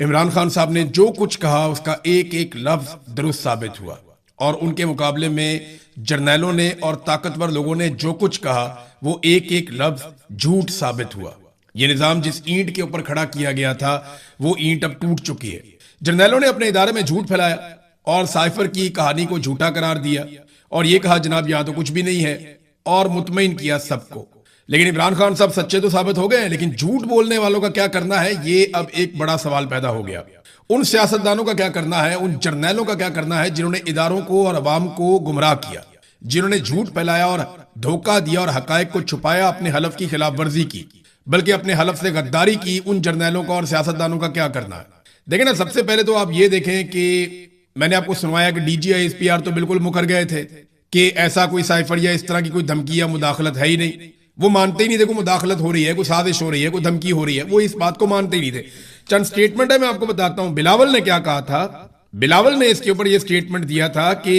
इमरान खान साहब ने जो कुछ कहा उसका एक एक लफ्ज दुरुस्त साबित हुआ और उनके मुकाबले में जर्नैलों ने और ताकतवर लोगों ने जो कुछ कहा वो एक एक लफ्ज झूठ साबित हुआ। ये निजाम जिस ईंट के ऊपर खड़ा किया गया था वो ईंट अब टूट चुकी है। जर्नैलों ने अपने इदारे में झूठ फैलाया और साइफर की कहानी को झूठा करार दिया और ये कहा जनाब यहाँ तो कुछ भी नहीं है और मुतमईन किया सबको। लेकिन इमरान खान साहब सच्चे तो साबित हो गए हैं, लेकिन झूठ बोलने वालों का क्या करना है ये अब एक बड़ा सवाल पैदा हो गया। उन सियासतदानों का क्या करना है, उन जर्नैलों का क्या करना है जिन्होंने इदारों को और अवाम को गुमराह किया, जिन्होंने झूठ फैलाया और धोखा दिया और हकायक को छुपाया, अपने हलफ की खिलाफ वर्जी की, बल्कि अपने हलफ से गद्दारी की। उन जर्नैलों का और सियासतदानों का क्या करना है? देखें ना, सबसे पहले तो आप ये देखें कि मैंने आपको सुनवाया कि DGI SPR तो बिल्कुल मुकर गए थे कि ऐसा कोई साइफर या इस तरह की कोई धमकी या मुदाखलत है ही नहीं। वो मानते ही नहीं थे कोई मुदाखलत हो रही है, कोई साजिश हो रही है, कोई धमकी हो रही है, वो इस बात को मानते ही नहीं थे। चंद स्टेटमेंट है, मैं आपको बताता हूं बिलावल ने क्या कहा था। बिलावल ने इसके ऊपर ये स्टेटमेंट दिया था कि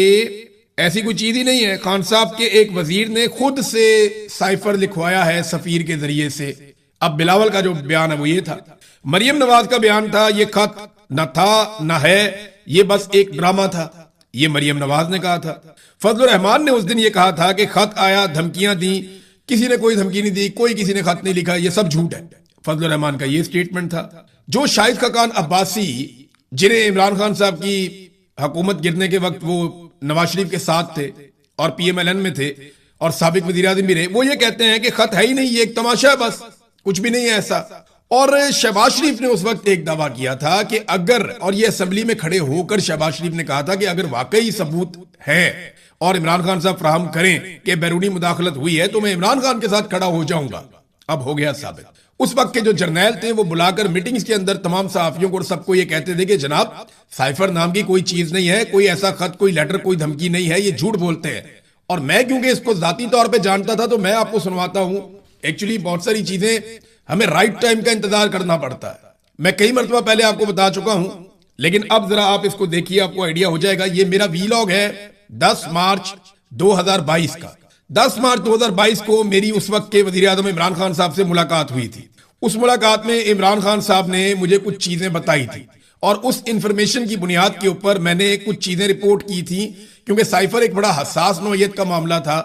ऐसी कोई चीज ही नहीं है। खान साहब के एक वजीर ने खुद से साइफर लिखवाया है सफीर के जरिए से। अब बिलावल का जो बयान है वो ये था। मरियम नवाज का बयान था ये खत न था न है, ये बस एक ड्रामा था, ये मरियम नवाज ने कहा था। फजलुर रहमान ने उस दिन ये कहा था कि खत आया, धमकियां दी, किसी ने कोई धमकी नहीं दी, कोई किसी ने खत नहीं लिखा, ये सब झूठ है। फजलुर रहमान का ये स्टेटमेंट था। जो शाहिद खाकान अब्बासी जिन्हें इमरान खान साहब की हुकूमत गिरने के वक्त वो नवाज शरीफ के साथ थे और PMLN में थे और साबिक वजीर आज़म भी रहे, वो ये कहते हैं कि खत है ही नहीं, ये एक तमाशा है, बस कुछ भी नहीं है ऐसा। और शहबाज शरीफ ने उस वक्त एक दावा किया था कि अगर, और ये असेंबली में खड़े होकर शहबाज शरीफ ने कहा था कि अगर वाकई सबूत है और इमरान खान साहब फराहम करें कि बैरूनी मुदाखलत हुई है तो मैं इमरान खान के साथ खड़ा हो जाऊंगा। अब हो गया साबित। उस वक्त के जो जर्नैल थे वो बुलाकर मीटिंग्स के अंदर तमाम सहाफियों को और सबको ये कहते थे कि जनाब साइफर नाम की कोई चीज नहीं है, कोई ऐसा खत, कोई लेटर, कोई धमकी नहीं है, ये झूठ बोलते हैं। और मैं क्योंकि इसको जाती तौर पर जानता था तो मैं आपको सुनवाता हूं। एक्चुअली बहुत सारी चीजें हमें राइट टाइम का इंतजार करना पड़ता है। मैं कई मरतबा पहले आपको बता चुका हूं, लेकिन अब जरा आप इसको देखिए, आपको आइडिया हो जाएगा। ये मेरा वीलॉग है 10 मार्च 2022 का। 10 मार्च 2022 को मेरी उस वक्त के वजीर आज़म इमरान खान साहब से मुलाकात हुई थी। उस मुलाकात में इमरान खान साहब ने मुझे कुछ चीजें बताई थी और उस इंफॉर्मेशन की बुनियाद के ऊपर मैंने कुछ चीजें रिपोर्ट की थी। क्योंकि साइफर एक बड़ा हसास नौइयत का मामला था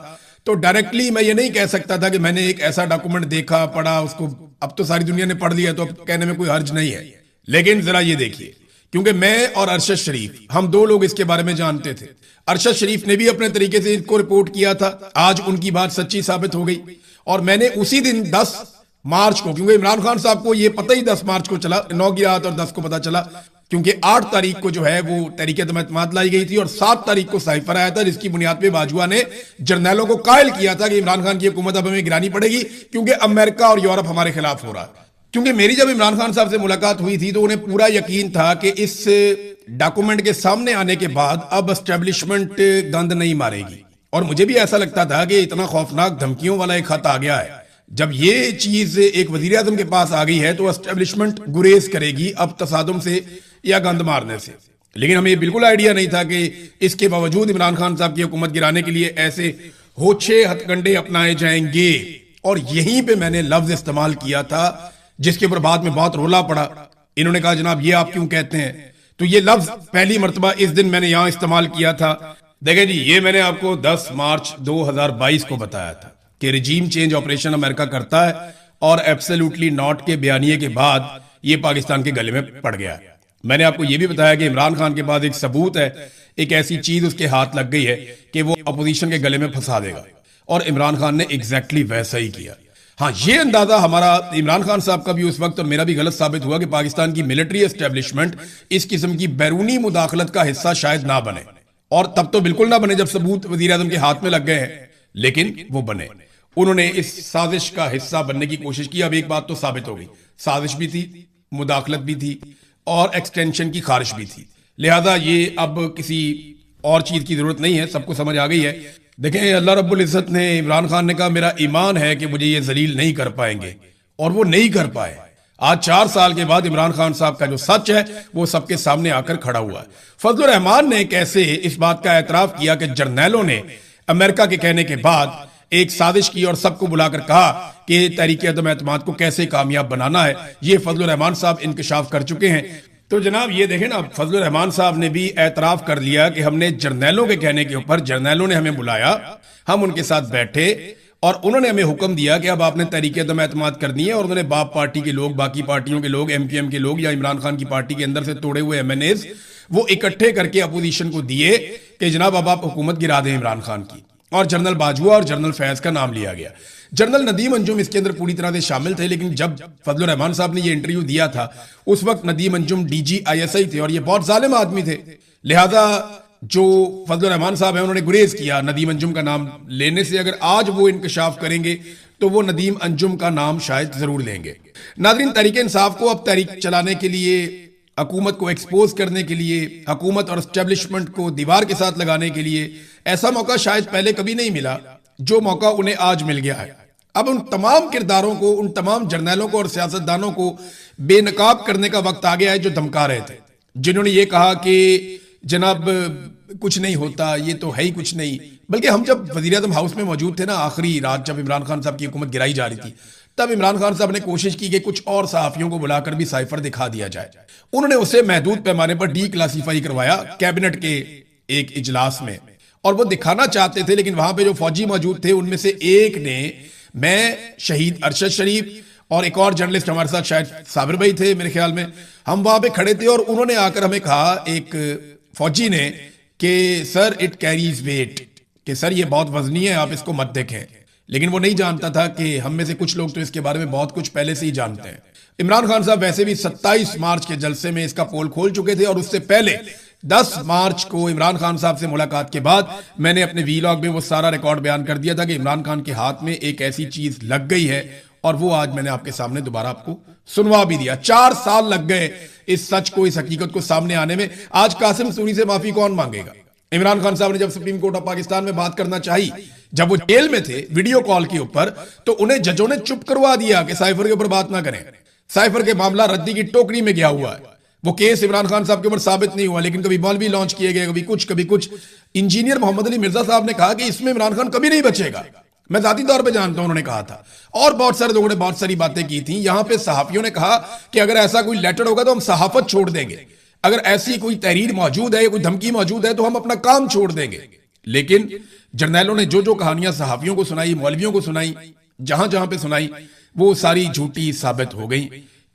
तो डायरेक्टली मैं ये नहीं कह सकता था कि मैंने एक ऐसा डॉक्यूमेंट देखा, पढ़ा, उसको अब तो सारी दुनिया ने पढ़ लिया तो अब कहने में कोई हर्ज नहीं है। लेकिन जरा ये देखिए, क्योंकि मैं और अरशद शरीफ हम दो लोग इसके बारे में जानते थे। अरशद शरीफ ने भी अपने तरीके से इसको रिपोर्ट किया था। आज उनकी बात सच्ची साबित हो गई और मैंने उसी दिन 10 मार्च को, क्योंकि इमरान खान साहब को ये पता ही 10 मार्च को चला, 9 की रात और 10 को पता चला, क्योंकि 8 तारीख को जो है वो तहरीक एतमाद लाई गई थी और 7 तारीख को साइफर आया था जिसकी बुनियाद पे बाजुआ ने जर्नैलों को कायल किया था कि इमरान खान की हुकूमत अब हमें गिरानी पड़ेगी क्योंकि अमेरिका और यूरोप हमारे खिलाफ हो रहा है। क्योंकि मेरी जब इमरान खान साहब से मुलाकात हुई थी तो उन्हें पूरा यकीन था कि इस डॉक्यूमेंट के सामने आने के बाद अब एस्टेब्लिशमेंट गंद नहीं मारेगी। और मुझे भी ऐसा लगता था कि इतना खौफनाक धमकियों वाला एक खत आ गया है, जब ये चीज एक वजीर आजम के पास आ गई है तो एस्टेब्लिशमेंट गुरेज करेगी अब तसादुम से या गंद मारने से। लेकिन हमें बिल्कुल आइडिया नहीं था कि इसके बावजूद इमरान खान साहब की हुकूमत गिराने के लिए ऐसे होछे हथकंडे अपनाए जाएंगे। और यहीं पे मैंने लफ्ज इस्तेमाल किया था जिसके ऊपर बाद में बहुत रोला पड़ा। इन्होंने कहा जनाब ये आप क्यों कहते हैं, तो ये लफ्ज पहली मरतबा इस दिन मैंने यहां इस्तेमाल किया था। देखें जी, ये मैंने आपको 10 मार्च 2022 को बताया था कि रिजीम चेंज ऑपरेशन अमेरिका करता है और एब्सोल्युटली नॉट के बयानिए के बाद ये पाकिस्तान के गले में पड़ गया। मैंने आपको ये भी बताया कि इमरान खान के पास एक सबूत है, एक ऐसी चीज उसके हाथ लग गई है कि वो अपोजिशन के गले में फंसा देगा और इमरान खान ने एग्जैक्टली वैसा ही किया। हाँ, ये अंदाजा हमारा इमरान खान साहब का भी उस वक्त और मेरा भी गलत साबित हुआ कि पाकिस्तान की मिलिट्री एस्टेब्लिशमेंट इस किस्म की बैरूनी मुदाखलत का हिस्सा शायद ना बने, और तब तो बिल्कुल ना बने जब सबूत वजीर आजम के हाथ में लग गए हैं, लेकिन वो बने। उन्होंने इस साजिश का हिस्सा बनने की कोशिश की। अब एक बात तो साबित हो गई, साजिश भी थी, मुदाखलत भी थी और एक्सटेंशन की खारिश भी थी। लिहाजा ये अब किसी और चीज की जरूरत नहीं है, सबको समझ आ गई है। देखें, अल्लाह रब्बुल इज्जत ने, इमरान खान ने कहा मेरा ईमान है कि मुझे ये जलील नहीं कर पाएंगे, और वो नहीं कर पाए। आज 4 साल के बाद इमरान खान साहब का जो सच है वो सबके सामने आकर खड़ा हुआ है। फजलुर रहमान ने कैसे इस बात का एतराफ किया कि जर्नैलों ने अमेरिका के कहने के बाद एक साजिश की और सबको बुलाकर कहा कि तहरीक अदम एतमाद को कैसे कामयाब बनाना है। ये फजलुर रहमान साहब इंकशाफ कर चुके हैं। तो जनाब ये देखें ना, फजलुर रहमान साहब ने भी एतराफ कर लिया कि हमने जर्नैलों के कहने के ऊपर, जर्नैलों ने हमें बुलाया, हम उनके साथ बैठे और उन्होंने हमें हुक्म दिया कि अब आपने तहरीक अदम एतमाद करनी है। और उन्होंने बाप पार्टी के लोग, बाकी पार्टियों के लोग, एमक्यूएम के लोग या इमरान खान की पार्टी के अंदर से तोड़े हुए एमएनएज वो इकट्ठे करके अपोजिशन को दिए कि जनाब अब आप हुकूमत गिरा दें इमरान खान की। और जनरल बाजवा और जनरल फैज का नाम लिया गया। जनरल नदीम अंजुम इसके अंदर पूरी तरह से शामिल थे, लेकिन जब फजलुर रहमान साहब ने ये इंटरव्यू दिया था उस वक्त नदीम अंजुम डीजी आईएसआई थे और ये बहुत जालिम आदमी थे। लिहाजा जो फजलुर रहमान साहब हैं उन्होंने गुरेज किया नदीम अंजुम का नाम लेने से। अगर आज वो इंकशाफ करेंगे तो वो नदीम अंजुम का नाम शायद जरूर लेंगे। नाज़रीन, तहरीक इंसाफ को अब तहरीक चलाने के लिए, हुकूमत को एक्सपोज करने के लिए, हुकूमत और एस्टेब्लिशमेंट को दीवार के साथ लगाने के लिए ऐसा मौका शायद पहले कभी नहीं मिला जो मौका उन्हें आज मिल गया है। अब उन तमाम किरदारों को, उन तमाम जर्नैलों को और सियासतदानों को बेनकाब करने का वक्त आ गया है जो धमका रहे थे, जिन्होंने ये कहा कि जनाब कुछ नहीं होता, ये तो है ही कुछ नहीं। बल्कि हम जब वज़ीर-ए-आज़म हाउस में मौजूद थे ना, आखिरी रात जब इमरान खान साहब की हुकूमत गिराई जा रही थी, तब इमरान खान साहब ने कोशिश की कि कुछ और सहाफियों को बुलाकर भी साइफर दिखा दिया जाए। उन्होंने उसे महदूद पैमाने पर डी क्लासीफाई करवाया कैबिनेट के एक इजलास में, और वो दिखाना चाहते थे, लेकिन वहां पे जो फौजी मौजूद थे उनमें से एक ने, मैं, शहीद अरशद शरीफ और एक और जर्नलिस्ट हमारे साथ शायद साबिर भाई थे मेरे ख्याल में, हम वहां पे खड़े थे और उन्होंने आकर हमें कहा, एक फौजी ने, कि सर इट कैरीज वेट, कि सर ये बहुत वजनी है, आप इसको मत देखें। लेकिन वो नहीं जानता था कि हम में से कुछ लोग तो इसके बारे में बहुत कुछ पहले से ही जानते हैं। इमरान खान साहब वैसे भी 27 मार्च के जलसे में इसका पोल खोल चुके थे और उससे पहले 10 मार्च को इमरान खान साहब से मुलाकात के बाद मैंने अपने वीलॉग में वो सारा रिकॉर्ड बयान कर दिया था कि इमरान खान के हाथ में एक ऐसी चीज लग गई है, और वो आज मैंने आपके सामने दोबारा आपको सुनवा भी दिया। 4 साल लग गए इस सच को, इस हकीकत को सामने आने में। आज कासिम सूरी से माफी कौन मांगेगा? इमरान खान साहब ने जब सुप्रीम कोर्ट ऑफ पाकिस्तान में बात करना चाहिए, जब वो जेल में थे वीडियो कॉल के ऊपर, तो उन्हें जजों ने चुप करवा दिया कि साइफर के ऊपर बात ना करें। साइफर के मामला रद्दी की टोकरी में गया हुआ है, वो केस इमरान खान साहब के ऊपर साबित नहीं हुआ, लेकिन कभी मौलवी लॉन्च किए गए, कभी कुछ। इंजीनियर मोहम्मद अली मिर्जा साहब ने कहा कि इसमें इमरान खान कभी नहीं बचेगा। मैं जाती तौर पे जानता हूं, उन्होंने कहा था, और बहुत सारे लोगों ने बहुत सारी बातें की थी। यहां पे सहाफियों ने कहा कि अगर ऐसा कोई लेटर होगा तो हम सहाफत छोड़ देंगे, अगर ऐसी कोई तहरीर मौजूद है या कोई धमकी मौजूद है तो हम अपना काम छोड़ देंगे। लेकिन जर्नैलों ने जो जो कहानियां सहाफियों को सुनाई, मौलवियों को सुनाई, जहां जहां पे सुनाई, वो सारी झूठी साबित हो गई।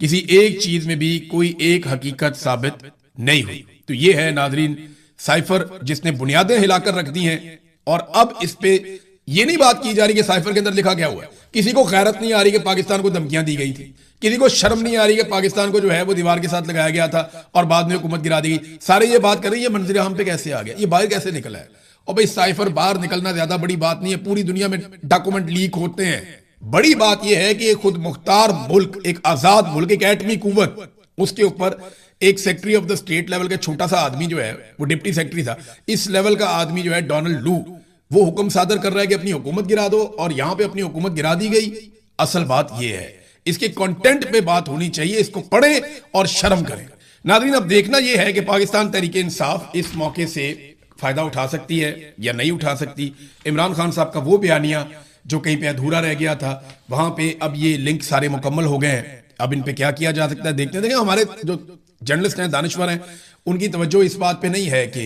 किसी एक चीज में भी कोई एक हकीकत साबित नहीं हुई। तो ये है नाजरीन साइफर, जिसने बुनियादें हिलाकर रख दी हैं। और अब इस पे ये नहीं बात की जा रही कि साइफर के अंदर लिखा क्या हुआ है। किसी को गैरत नहीं आ रही कि पाकिस्तान को धमकियां दी गई थी, किसी को शर्म नहीं आ रही कि पाकिस्तान को जो है वो दीवार के साथ लगाया गया था और बाद में हुकूमत गिरा दी गई। सारे ये बात कर रहे हैं ये मंजर आम पे कैसे आ गया, ये बाहर कैसे निकला है। और भाई साइफर बाहर निकलना ज्यादा बड़ी बात नहीं है, पूरी दुनिया में डॉक्यूमेंट लीक होते हैं। बड़ी बात यह है कि एक खुद मुख्तार मुल्क, एक आजाद मुल्क, एक एटमी कुव्वत, उसके ऊपर एक secretary of the state level का छोटा सा आदमी जो है, वो डिप्टी सेक्रेटरी था, इस लेवल का आदमी जो है डोनाल्ड लू, वो हुक्म सादर कर रहा है कि अपनी हुकूमत गिरा दो, और यहां पे अपनी हुकूमत गिरा दी गई। असल बात यह है, इसके कंटेंट पे बात होनी चाहिए, इसको पढ़ें और शर्म करें। नाज़रीन, अब देखना यह है कि पाकिस्तान तहरीक इंसाफ इस मौके से फायदा उठा सकती है या नहीं उठा सकती। इमरान खान साहब का वो बयानिया जो कहीं पे अधूरा रह गया था, वहां पे अब ये लिंक सारे मुकम्मल हो गए हैं। अब इन पे क्या किया जा सकता है देखते देखें। हमारे जो जर्नलिस्ट हैं, दानिश्वर हैं, उनकी तवज्जो इस बात पे नहीं है कि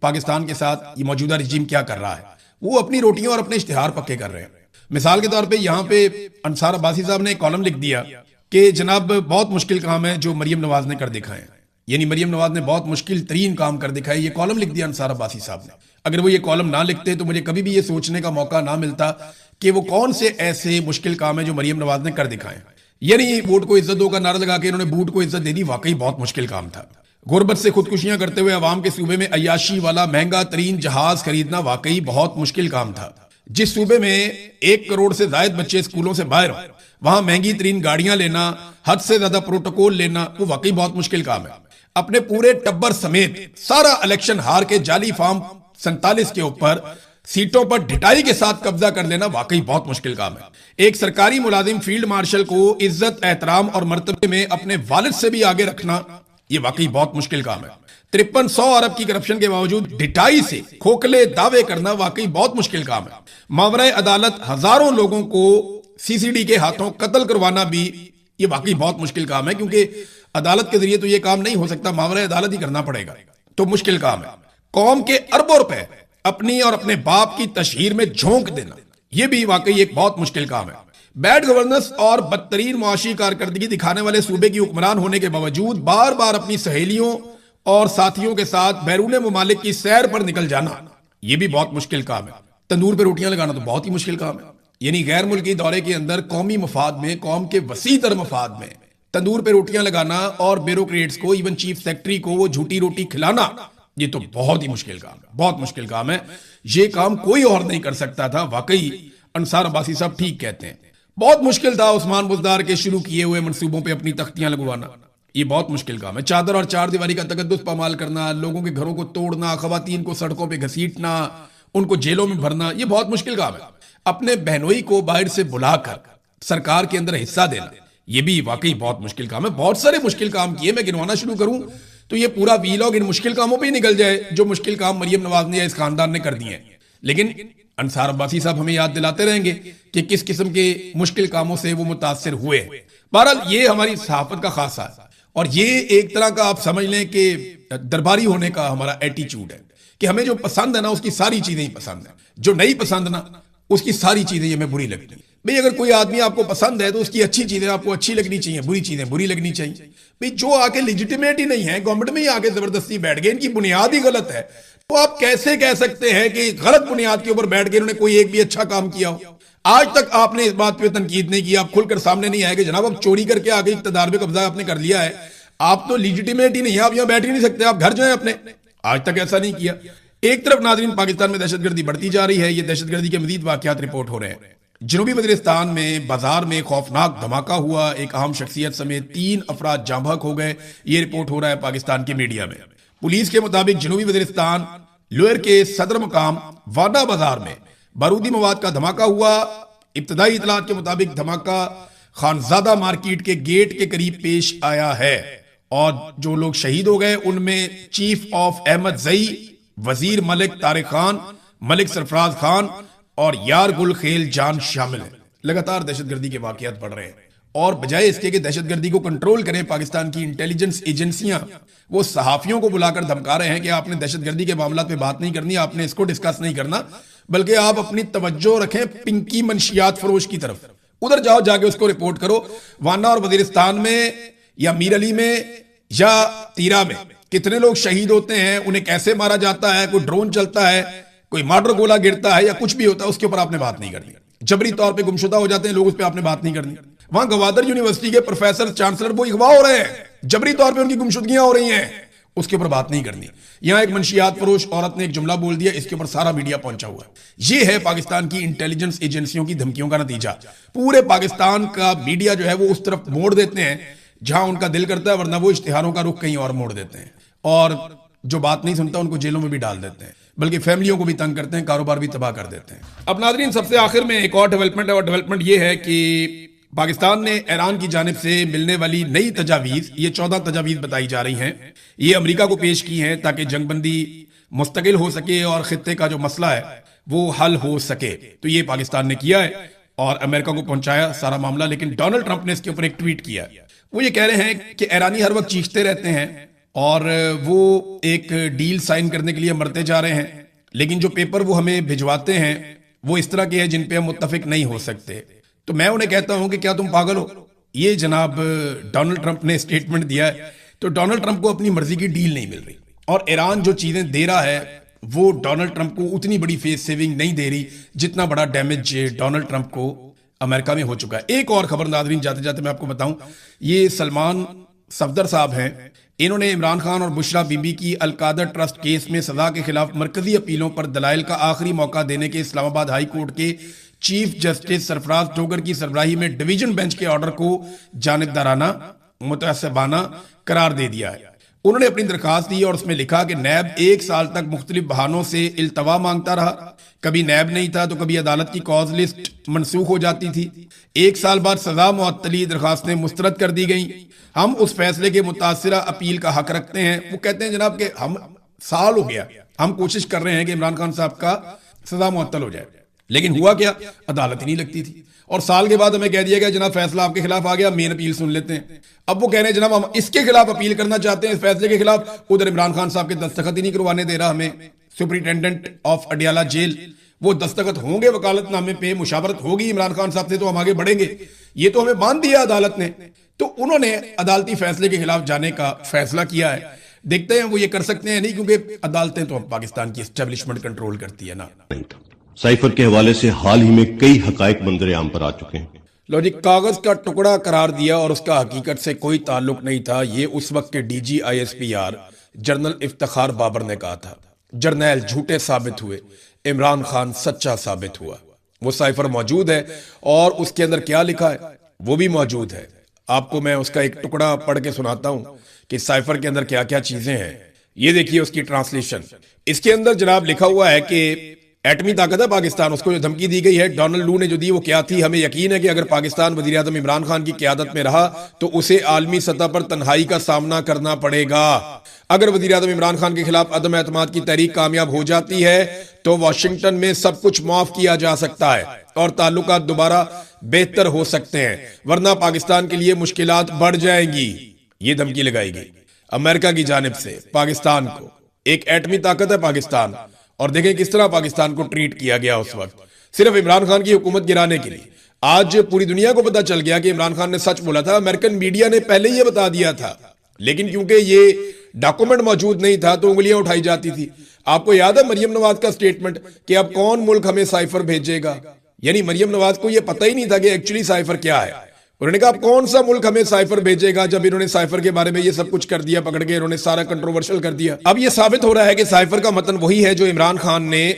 पाकिस्तान के साथ ये मौजूदा रजीम क्या कर रहा है। वो अपनी रोटियां और अपने इश्तिहार पक्के कर रहे हैं। मिसाल के तौर पे यहाँ पे अंसार अब्बासी साहब ने एक कॉलम लिख दिया कि जनाब बहुत मुश्किल काम है जो मरियम नवाज ने कर दिखाए, यानी मरियम नवाज ने बहुत मुश्किल तरीन काम कर दिखाया। ये कॉलम लिख दिया अंसार अब्बासी साहब ने। अगर वो ये कॉलम ना लिखते तो मुझे कभी भी ये सोचने का मौका ना मिलता कि वो कौन से ऐसे मुश्किल काम है जो मरियम नवाज ने कर दिखाए। यानी वोट को इज्जत दो का नारा लगा के इन्होंने बूट को इज्जत दे दी, वाकई बहुत मुश्किल काम था। गुर्बत से खुदकुशियां करते हुए अवाम के सूबे में अयाशी वाला महंगा तरीन जहाज खरीदना वाकई बहुत मुश्किल काम था। जिस सूबे में 1 करोड़ से ज्यादा बच्चे स्कूलों से बाहर हो, वहां महंगी तरीन गाड़ियां लेना, हद से ज्यादा प्रोटोकॉल लेना, वो वाकई बहुत मुश्किल काम है। अपने पूरे टब्बर समेत सारा इलेक्शन हार के जाली फॉर्म 47 के ऊपर सीटों पर ढिटाई के साथ कब्जा कर लेना वाकई बहुत मुश्किल काम है। एक सरकारी मुलाजिम फील्ड मार्शल को इज्जत, एहतराम और मर्तबे में अपने वालिद से भी आगे रखना, यह वाकई बहुत मुश्किल काम है। 5300 अरब की करप्शन के बावजूद ढिटाई से खोखले दावे करना वाकई बहुत मुश्किल काम है। मावरे अदालत हजारों लोगों को सीसीडी के हाथों कत्ल करवाना भी ये वाकई बहुत मुश्किल काम है, क्योंकि अदालत के जरिए तो ये काम नहीं हो सकता, मामला अदालत ही करना पड़ेगा, तो मुश्किल काम है। कौम के अरबों रुपए अपनी और अपने बाप की तशहीर में झोंक देना, यह भी वाकई एक बहुत मुश्किल काम है। बैड गवर्नेंस और बदतरीन मुआशी कारकर्दगी दिखाने वाले सूबे की हुक्मरान होने के बावजूद बार बार अपनी सहेलियों और साथियों के साथ बैरून मुमालिक की सैर पर निकल जाना, यह भी बहुत मुश्किल काम है। तंदूर पर रोटियां लगाना तो बहुत ही मुश्किल काम है, यानी गैर मुल्की दौरे के अंदर कौमी मफाद में, कौम के वसी तर मफाद में तंदूर पे रोटियां लगाना और ब्यूरोक्रेट्स को, इवन चीफ सेक्रेटरी को वो झूठी रोटी खिलाना, ये तो बहुत ही मुश्किल काम है, बहुत मुश्किल काम है। ये काम कोई और नहीं कर सकता था। वाकई अंसार अब्बासी साहब ठीक कहते हैं, बहुत मुश्किल था उस्मान बुज़दार के शुरू किए हुए मंसूबों पे अपनी तख्तियां लगवाना, ये बहुत मुश्किल काम है। चादर और चार दीवारी का तकद्दुस पामाल करना, लोगों के घरों को तोड़ना, खवातीन को सड़कों पे घसीटना, उनको जेलों में भरना, ये बहुत मुश्किल काम है। अपने बहनोई को बाहर से बुलाकर सरकार के अंदर हिस्सा देना, ये भी वाकई बहुत मुश्किल काम है। बहुत सारे मुश्किल काम किए, मैं गिनवाना शुरू करूं तो ये पूरा वीलॉग इन मुश्किल कामों पे ही निकल जाए जो मुश्किल काम मरियम नवाज ने या इस खानदान ने कर दिए हैं। लेकिन अंसार अब्बासी साहब हमें याद दिलाते रहेंगे कि किस किस्म के मुश्किल कामों से वो मुतासिर हुए। बहरहाल ये हमारी सहाफत का खासा है, और ये एक तरह का आप समझ लें कि दरबारी होने का हमारा एटीट्यूड है कि हमें जो पसंद है ना उसकी सारी चीजें ही पसंद है, जो नहीं पसंद ना उसकी सारी चीजें हमें बुरी लगती है। भाई अगर कोई आदमी आपको पसंद है तो उसकी अच्छी चीजें आपको अच्छी लगनी चाहिए, बुरी चीजें बुरी लगनी चाहिए। भाई जो आके लेजिटिमेट ही नहीं है, गवर्नमेंट में ही आके जबरदस्ती बैठ गए, इनकी बुनियाद ही गलत है, तो आप कैसे कह सकते हैं कि गलत बुनियाद के ऊपर बैठ के इन्होंने कोई एक भी अच्छा काम किया हो? आज तक आपने इस बात पे तनकीद नहीं की, आप खुलकर सामने नहीं आए कि जनाब अब चोरी करके आगे इक़्तिदार पे कब्जा आपने कर लिया है, आप तो लेजिटिमेट ही नहीं है, आप यहां बैठ ही नहीं सकते, आप घर जाएं अपने। आज तक ऐसा नहीं किया। एक तरफ नाज़रीन पाकिस्तान में दहशतगर्दी बढ़ती जा रही है, ये दहशतगर्दी के मजीद वाकयात रिपोर्ट हो रहे हैं। जनूबी वज़ीरिस्तान में बाजार में खौफनाक धमाका हुआ, एक अहम शख्सियत समेत 3 अफराद जाँ बहक हो गए, ये रिपोर्ट हो रहा है पाकिस्तान के मीडिया में। पुलिस के मुताबिक जनूबी वज़ीरिस्तान लोअर के सदर मकाम वादा बाजार में बारूदी मवाद का धमाका हुआ। इब्तदाई इतलात के मुताबिक धमाका खानजादा मार्केट के गेट के करीब पेश आया है, और जो लोग शहीद हो गए उनमें चीफ ऑफ अहमद जई, वजीर मलिक तारिक खान, मलिक सरफराज खान और यार गुल खेल जान शामिल हैं। लगातार दहशतगर्दी के वाकयात बढ़ रहे हैं, और बजाय इसके कि दहशतगर्दी को कंट्रोल करें, पाकिस्तान की इंटेलिजेंस एजेंसियां वो सहाफियों को बुलाकर धमका रहे हैं कि आपने दहशतगर्दी के मामला पे बात नहीं करनी, आपने इसको डिस्कस नहीं करना, बल्कि आप अपनी तवज्जो रखें पिंकी मंशियात फरोश की तरफ, उधर जाओ, जाके उसको रिपोर्ट करो। वाना और वजीरिस्तान में या मीर अली में या तीरा में कितने लोग शहीद होते हैं, उन्हें कैसे मारा जाता है, कोई ड्रोन चलता है, कोई मॉडर गोला गिरता है या कुछ भी होता है, उसके ऊपर आपने बात नहीं करनी। जबरी तौर पे गुमशुदा हो जाते हैं लोग, उस पर आपने बात नहीं करनी। वहां गवादर यूनिवर्सिटी के प्रोफेसर चांसलर वो अगवा हो रहे हैं, जबरी तौर पे उनकी गुमशुदगियां हो रही हैं, उसके ऊपर बात नहीं करनी। यहां एक मंशियात फरोश औरत ने एक जुमला बोल दिया, इसके ऊपर सारा मीडिया पहुंचा हुआ है। यह है पाकिस्तान की इंटेलिजेंस एजेंसियों की धमकियों का नतीजा। पूरे पाकिस्तान का मीडिया जो है वो उस तरफ मोड़ देते हैं जहां उनका दिल करता है, वरना वो इश्तिहारों का रुख कहीं और मोड़ देते हैं, और जो बात नहीं सुनता उनको जेलों में भी डाल देते हैं, बल्कि फैमिलियों को भी तंग करते हैं, कारोबार भी तबाह कर देते हैं। अब नाज़रीन सबसे आखिर में एक और डेवलपमेंट है, और डेवलपमेंट ये है कि पाकिस्तान ने ईरान की जानिब से मिलने वाली नई तजावीज़, ये 14 तजावीज़ बताई जा रही हैं, ये अमेरिका को पेश की हैं ताकि जंगबंदी मुस्तकिल हो सके और खित्ते का जो मसला है वो हल हो सके। तो ये पाकिस्तान ने किया है और अमेरिका को पहुंचाया सारा मामला। लेकिन डोनाल्ड ट्रंप ने इसके ऊपर एक ट्वीट किया, वो ये कह रहे हैं कि ईरानी हर वक्त चीखते रहते हैं और वो एक डील साइन करने के लिए मरते जा रहे हैं, लेकिन जो पेपर वो हमें भिजवाते हैं वो इस तरह के हैं जिन पे हम मुत्तफिक नहीं हो सकते। तो मैं उन्हें कहता हूं कि क्या तुम पागल हो? ये जनाब डोनाल्ड ट्रंप ने स्टेटमेंट दिया है। तो डोनाल्ड ट्रंप को अपनी मर्जी की डील नहीं मिल रही, और ईरान जो चीजें दे रहा है वो डोनाल्ड ट्रंप को उतनी बड़ी फेस सेविंग नहीं दे रही जितना बड़ा डैमेज डोनाल्ड ट्रंप को अमेरिका में हो चुका है। एक और खबर नाज़रीन जाते जाते मैं आपको बताऊं, ये सलमान सफदर साहब हैं, इन्होंने इमरान खान और बुशरा बीबी की अलकादर ट्रस्ट केस में सजा के खिलाफ मरकजी अपीलों पर दलाइल का आखिरी मौका देने के इस्लामाबाद हाई कोर्ट के चीफ जस्टिस सरफराज डोगर की सरबराही में डिवीजन बेंच के ऑर्डर को जानिबदाराना मुतअस्सिबाना करार दे दिया है। उन्होंने अपनी दरखास्त दी और उसमें लिखा कि नैब 1 साल तक मुख्तलिफ बहानों से इल्तवा मांगता रहा, कभी नैब नहीं था तो कभी अदालत की कॉज लिस्ट मनसूख हो जाती थी। 1 साल बाद सजा मुअत्तली दरखास्तें मुस्तरद कर दी गई। हम उस फैसले के मुतासिरा अपील का हक रखते हैं। वो कहते हैं जनाब कि हम साल हो गया, हम कोशिश कर रहे हैं कि इमरान खान साहब का सजा मुअत्तल हो जाए, लेकिन हुआ क्या, अदालत ही नहीं लगती थी। और साल के बाद हमें कह दिया गया जनाब फैसला आपके खिलाफ आ गया, मेन अपील सुन लेते हैं। अब वो कह रहे हैं जनाब हम इसके खिलाफ अपील करना चाहते हैं, इस फैसले के खिलाफ। उधर इमरान खान साहब के दस्तखत ही नहीं करवाने दे रहा हमें सुपरिटेंडेंट ऑफ अडियाला जेल। वो दस्तखत होंगे वकालतनामे पे, मुशावरत होगी इमरान खान साहब से तो हम आगे बढ़ेंगे, ये तो हमें बांध दिया अदालत ने। तो उन्होंने अदालती फैसले के खिलाफ जाने का फैसला किया है। देखते हैं वो ये कर सकते हैं नहीं, क्योंकि अदालतें तो पाकिस्तान की एस्टेब्लिशमेंट कंट्रोल करती है ना। साइफर के हवाले से हाल ही में कई हकायक मंजर आम पर आ चुके हैं। लो जी, कागज का टुकड़ा करार दिया और उसका हकीकत से कोई ताल्लुक नहीं था, ये उस वक्त के DG ISPR general Iftikhar Babar ने कहा था। जर्नैल झूठे साबित हुए, इमरान खान सच्चा साबित हुआ। वो साइफर मौजूद है और उसके अंदर क्या लिखा है वो भी मौजूद है। आपको मैं उसका एक टुकड़ा पढ़ के सुनाता हूं कि साइफर के अंदर क्या क्या चीजें हैं। ये देखिए उसकी ट्रांसलेशन। इसके अंदर जनाब लिखा हुआ है कि एटमी ताकत है पाकिस्तान, उसको जो धमकी दी गई है डोनाल्ड लू ने जो दी वो क्या थी। हमें यकीन है कि अगर पाकिस्तान वजीर आजम इमरान खान की क़यादत में रहा तो उसे आलमी सतह पर तन्हाई का सामना करना पड़ेगा। अगर वजीर आजम इमरान खान के खिलाफ अदम एतमाद की तहरीक कामयाब हो जाती है तो वाशिंगटन में सब कुछ माफ किया जा सकता है और ताल्लुकात दोबारा बेहतर हो सकते हैं, वरना पाकिस्तान के लिए मुश्किलात बढ़ जाएंगी। ये धमकी लगाई गई अमेरिका की जानिब से पाकिस्तान को। एक एटमी ताकत है पाकिस्तान, और देखें किस तरह पाकिस्तान को ट्रीट किया गया उस वक्त, सिर्फ इमरान खान की हुकूमत गिराने के लिए। आज पूरी दुनिया को पता चल गया कि इमरान खान ने सच बोला था। अमेरिकन मीडिया ने पहले ही ये बता दिया था, लेकिन क्योंकि ये डॉक्यूमेंट मौजूद नहीं था तो उंगलियां उठाई जाती थी। आपको याद है मरियम नवाज का स्टेटमेंट कि अब कौन मुल्क हमें साइफर भेजेगा, यानी मरियम नवाज को यह पता ही नहीं था कि एक्चुअली साइफर क्या है। उन्होंने कहा अब कौन सा मुल्क हमें साइफर भेजेगा, जब इन्होंने साइफर के बारे में ये सब कुछ कर दिया, पकड़ के इन्होंने सारा कंट्रोवर्शियल कर दिया। अब ये साबित हो रहा है कि साइफर का मतन वही है जो इमरान खान ने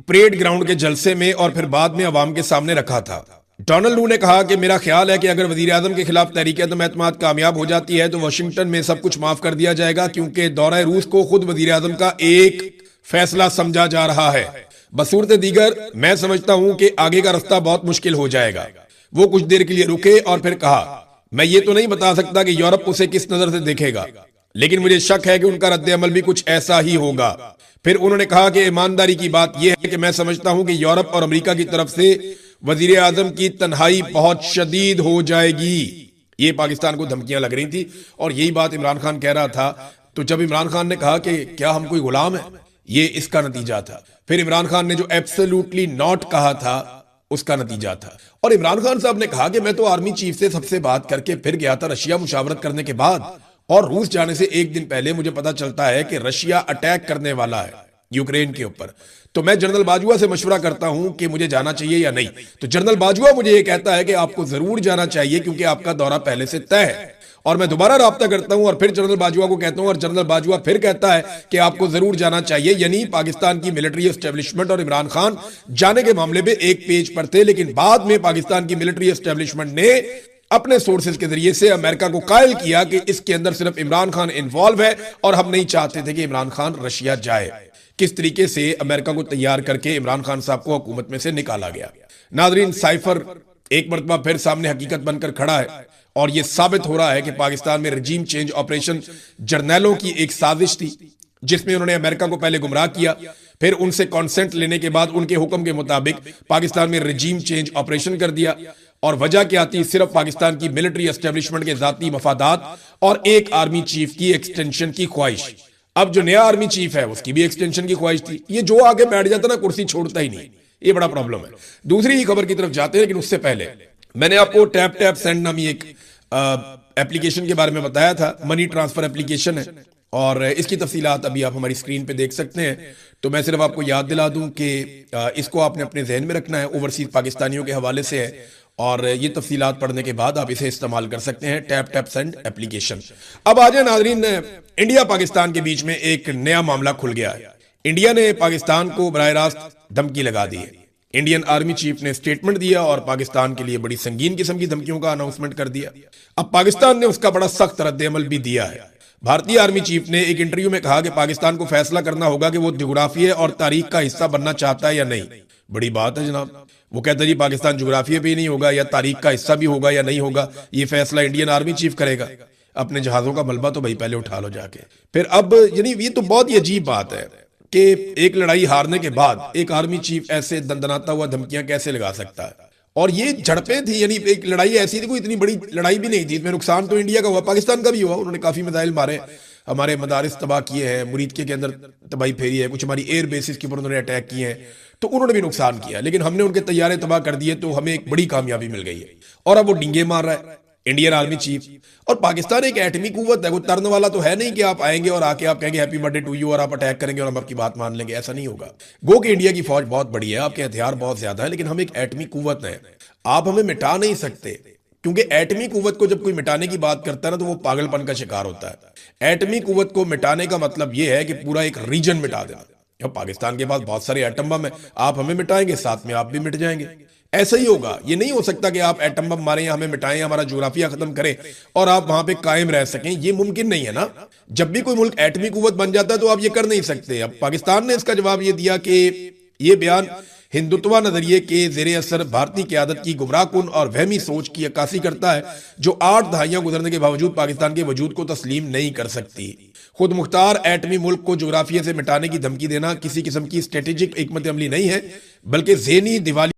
परेड ग्राउंड के जलसे में और फिर बाद में अवाम के सामने रखा था। डोनाल्ड लू ने कहा कि मेरा ख्याल है कि अगर वजीर आजम के खिलाफ तहरीक अदम एतमाद कामयाब हो जाती है तो वाशिंगटन में सब कुछ माफ कर दिया जाएगा, क्योंकि दौरा रूस को खुद वजीर आजम का एक फैसला समझा जा रहा है। बसूरत दीगर मैं समझता हूं कि आगे का रास्ता बहुत मुश्किल हो जाएगा। वो कुछ देर के लिए रुके और फिर कहा मैं ये तो नहीं बता सकता कि यूरोप उसे किस नजर से देखेगा, लेकिन मुझे शक है कि उनका रद्द अमल भी कुछ ऐसा ही होगा। फिर उन्होंने कहा कि ईमानदारी की बात यह है कि मैं समझता हूं कि यूरोप और अमेरिका की तरफ से वजीर आजम की तन्हाई बहुत शदीद हो जाएगी। ये पाकिस्तान को धमकियां लग रही थी और यही बात इमरान खान कह रहा था। तो जब इमरान खान ने कहा कि क्या हम कोई गुलाम है, ये इसका नतीजा था। फिर इमरान खान ने जो एब्सोल्युटली नॉट कहा था उसका नतीजा था। और इमरान खान साहब ने कहा कि मैं तो आर्मी चीफ से सबसे बात करके फिर गया था रशिया मुशावरत करने के बाद, और रूस जाने से एक दिन पहले मुझे पता चलता है कि रशिया अटैक करने वाला है यूक्रेन के ऊपर। तो मैं जनरल बाजुआ से मशवरा करता हूं कि मुझे जाना चाहिए या नहीं। तो जनरल बाजुआ मुझे ये कहता है कि आपको जरूर जाना चाहिए क्योंकि आपका दौरा पहले से तय है। और मैं दोबारा राब्ता करता हूं और फिर जनरल बाजुआ को कहता हूं और जनरल बाजुआ फिर कहता है कि आपको जरूर जाना चाहिए। यानी पाकिस्तान की मिलिट्री एस्टेब्लिशमेंट और इमरान खान जाने के मामले में एक पेज पर थे, लेकिन बाद में पाकिस्तान की मिलिट्री एस्टेब्लिशमेंट ने अपने सोर्सेज के जरिए से अमेरिका को कायल किया कि इसके अंदर सिर्फ इमरान खान इन्वॉल्व है और हम नहीं चाहते थे कि इमरान खान रशिया जाए। किस तरीके से अमेरिका को तैयार करके इमरान खान साहब को हुकूमत में से निकाला गया। नाजरीन, साइफर एक मरतबा फिर सामने हकीकत बनकर खड़ा है और यह साबित हो रहा है कि पाकिस्तान में रजीम चेंज ऑपरेशन जर्नैलों की एक साजिश थी, जिसमें उन्होंने अमेरिका को पहले गुमराह किया, फिर उनसे कॉन्सेंट लेने के बाद उनके हुक्म के मुताबिक पाकिस्तान में रजीम चेंज ऑपरेशन कर दिया। और वजह क्या थी? सिर्फ पाकिस्तान की मिलिट्री एस्टेब्लिशमेंट के जाती मफादात और एक आर्मी चीफ की एक्सटेंशन की ख्वाहिश। अब जो नया आर्मी चीफ है उसकी भी एक्सटेंशन की ख्वाहिश थी। ये जो आगे बैठ जाता ना कुर्सी छोड़ता ही नहीं, ये बड़ा प्रॉब्लम है। दूसरी ही खबर की तरफ जाते हैं, लेकिन उससे पहले मैंने आपको टैप टैप सेंड नामी एक एप्लीकेशन के बारे में बताया था। मनी ट्रांसफर एप्लीकेशन है और इसकी तफसीलात अभी आप हमारी स्क्रीन पे देख सकते हैं। तो मैं सिर्फ आपको याद दिला दूं कि इसको आपने अपने जहन में रखना है। ओवरसीज पाकिस्तानियों के हवाले से है और ये तफसीलात पढ़ने के बाद आप इसे इस्तेमाल कर सकते हैं, टैप टैप सेंड एप्लीकेशन। अब आ जाए नाजरीन, इंडिया पाकिस्तान के बीच में एक नया मामला खुल गया है। इंडिया ने पाकिस्तान को बराह रास्त धमकी लगा दी है। इंडियन आर्मी चीफ ने स्टेटमेंट दिया और पाकिस्तान के लिए बड़ी संगीन किस्म की धमकियों का अनाउंसमेंट कर दिया। अब पाकिस्तान ने उसका बड़ा सख्त रद्द अमल भी दिया है। भारतीय आर्मी चीफ ने एक इंटरव्यू में कहा कि पाकिस्तान को फैसला करना होगा कि वो जुग्राफिया और तारीख का हिस्सा बनना चाहता है या नहीं। बड़ी बात है जनाब। वो कहता है जी पाकिस्तान जुग्राफिया भी नहीं होगा या तारीख का हिस्सा भी होगा या नहीं होगा, ये फैसला इंडियन आर्मी चीफ करेगा। अपने जहाजों का मलबा तो भाई पहले उठा लो जाके। फिर अब यानी ये तो बहुत ही अजीब बात है कि एक लड़ाई हारने के बाद एक आर्मी चीफ ऐसे दंदनाता हुआ धमकियां कैसे लगा सकता है। और ये झड़पें थी, यानी एक लड़ाई ऐसी थी, कोई इतनी बड़ी लड़ाई भी नहीं थी, इसमें नुकसान तो इंडिया का हुआ, पाकिस्तान का भी हुआ। उन्होंने काफी मिसाइल मारे, हमारे मदारिस तबाह किए हैं, मुरीदके के अंदर तबाही फेरी है, कुछ हमारी एयर बेसिस के ऊपर उन्होंने अटैक किए हैं, तो उन्होंने भी नुकसान किया, लेकिन हमने उनके तैयारे तबाह कर दिए, तो हमें एक बड़ी कामयाबी मिल गई है। और अब वो डिंगे मार रहा है इंडियन आर्मी चीफ। और पाकिस्तान एक एटमी कुव्वत है, कोई तरन वाला तो है नहीं कि आप आएंगे और आके आप कहेंगे हैप्पी बर्थडे टू यू और आप अटैक करेंगे और हम आपकी बात मान लेंगे, ऐसा नहीं होगा। गो कि इंडिया की फौज बहुत बड़ी है, आपके हथियार बहुत ज्यादा है, लेकिन हम एक एटमी कुव्वत है, आप हमें मिटा नहीं सकते। क्योंकि एटमी कुव्वत को जब कोई मिटाने की बात करता है ना, तो वो पागलपन का शिकार होता है। एटमी कुव्वत को मिटाने का मतलब ये है कि पूरा एक रीजन मिटा देना। अब पाकिस्तान के पास बहुत सारे एटम बम है, आप हमें मिटाएंगे, साथ में आप भी मिट जाएंगे। ऐसा ही होगा, ये नहीं हो सकता कि आप एटम बम मारें या हमें मिटाएं, हमारा जोग्राफिया खत्म करें और आप वहां पे कायम रह सकें, ये मुमकिन नहीं है ना। जब भी कोई मुल्क एटमी कुव्वत बन जाता है तो आप ये कर नहीं सकते। अब पाकिस्तान ने इसका जवाब ये दिया कि ये बयान हिंदुत्व नजरिए के जेर असर भारतीय क़यादत की गुमराहकुन और वहमी सोच की अक्कासी करता है, जो 8 दहाइयां गुजरने के बावजूद पाकिस्तान के वजूद को तस्लीम नहीं कर सकती। खुद मुख्तार एटमी मुल्क को जोग्राफिया से मिटाने की धमकी देना किसी किस्म की स्ट्रेटेजिक हिकमत अमली नहीं है, बल्कि ज़हनी दिवाली